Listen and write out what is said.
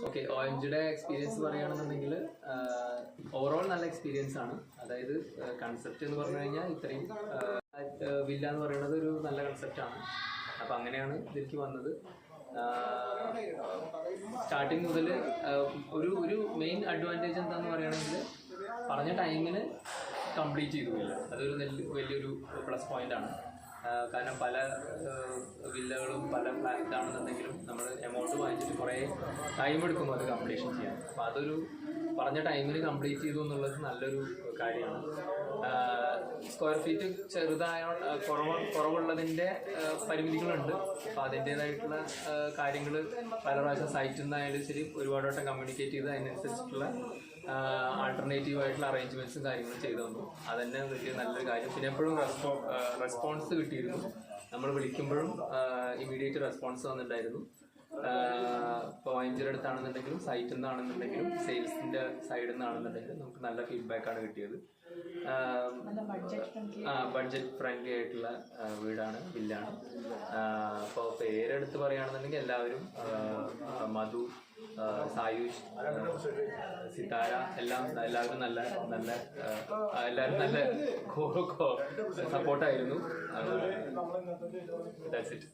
Okay, OMGയുടെ experience പറയുകയാണെന്നുണ്ടെങ്കിൽ overall നല്ല experience ആണ്. അതായത് കൺസെപ്റ്റ് എന്ന് പറഞ്ഞു കഴിഞ്ഞാൽ ഇത്രയും വില്ല എന്ന് പറയുന്നത് ഒരു നല്ല കൺസെപ്റ്റാണ്. അപ്പം അങ്ങനെയാണ് ഇതിലേക്ക് വന്നത്. സ്റ്റാർട്ടിങ് മുതൽ ഒരു മെയിൻ അഡ്വാൻറ്റേജ് എന്താണെന്ന് പറയുകയാണെങ്കിൽ പറഞ്ഞ ടൈമിന് കംപ്ലീറ്റ് ചെയ്തില്ല. അതൊരു വലിയൊരു പ്ലസ് പോയിൻ്റാണ്. കാരണം പല വില്ലകളും പല ഫ്ലാറ്റാണെന്നുണ്ടെങ്കിലും നമ്മൾ എമൗണ്ട് വാങ്ങിച്ചിട്ട് കുറേ ടൈം എടുക്കും അത് കംപ്ലീഷൻ ചെയ്യാൻ. അപ്പോൾ അതൊരു പറഞ്ഞ ടൈമിന് കംപ്ലീറ്റ് ചെയ്തു എന്നുള്ളത് നല്ലൊരു കാര്യമാണ്. സ്ക്വയർ ഫീറ്റ് കുറവുള്ളതിൻ്റെ പരിമിതികളുണ്ട്. അപ്പോൾ അതിൻ്റേതായിട്ടുള്ള കാര്യങ്ങൾ പല പ്രാവശ്യം സൈറ്റിൽ നിന്നായാലും ശരി ഒരുപാട് വട്ടം കമ്മ്യൂണിക്കേറ്റ് ചെയ്ത് അതിനനുസരിച്ചിട്ടുള്ള ആൾട്ടർനേറ്റീവായിട്ടുള്ള അറേഞ്ച്മെൻറ്റ്സും കാര്യങ്ങളും ചെയ്തു തന്നു. അതന്നെ വലിയ നല്ലൊരു കാര്യം. പിന്നെ എപ്പോഴും റെസ്പോൺസ് കിട്ടിയിരുന്നു. നമ്മൾ വിളിക്കുമ്പോഴും ഇമ്മീഡിയറ്റ് റെസ്പോൺസ് വന്നിട്ടുണ്ടായിരുന്നു. ഇപ്പോൾ OMGയുടെ അടുത്താണെന്നുണ്ടെങ്കിലും സൈറ്റിൽ നിന്നാണെന്നുണ്ടെങ്കിലും സെയിൽസിൻ്റെ സൈഡിൽ നിന്നാണെന്നുണ്ടെങ്കിലും നമുക്ക് നല്ല ഫീഡ്ബാക്കാണ് കിട്ടിയത്. ബഡ്ജറ്റ് ഫ്രണ്ട്ലി ആയിട്ടുള്ള വീടാണ്, വില്ലാണ്. അപ്പോൾ പേരെടുത്ത് പറയുകയാണെന്നുണ്ടെങ്കിൽ എല്ലാവരും മധു, സായുഷ്, സിതാര എല്ലാവരും നല്ല സപ്പോർട്ടായിരുന്നു. That's it.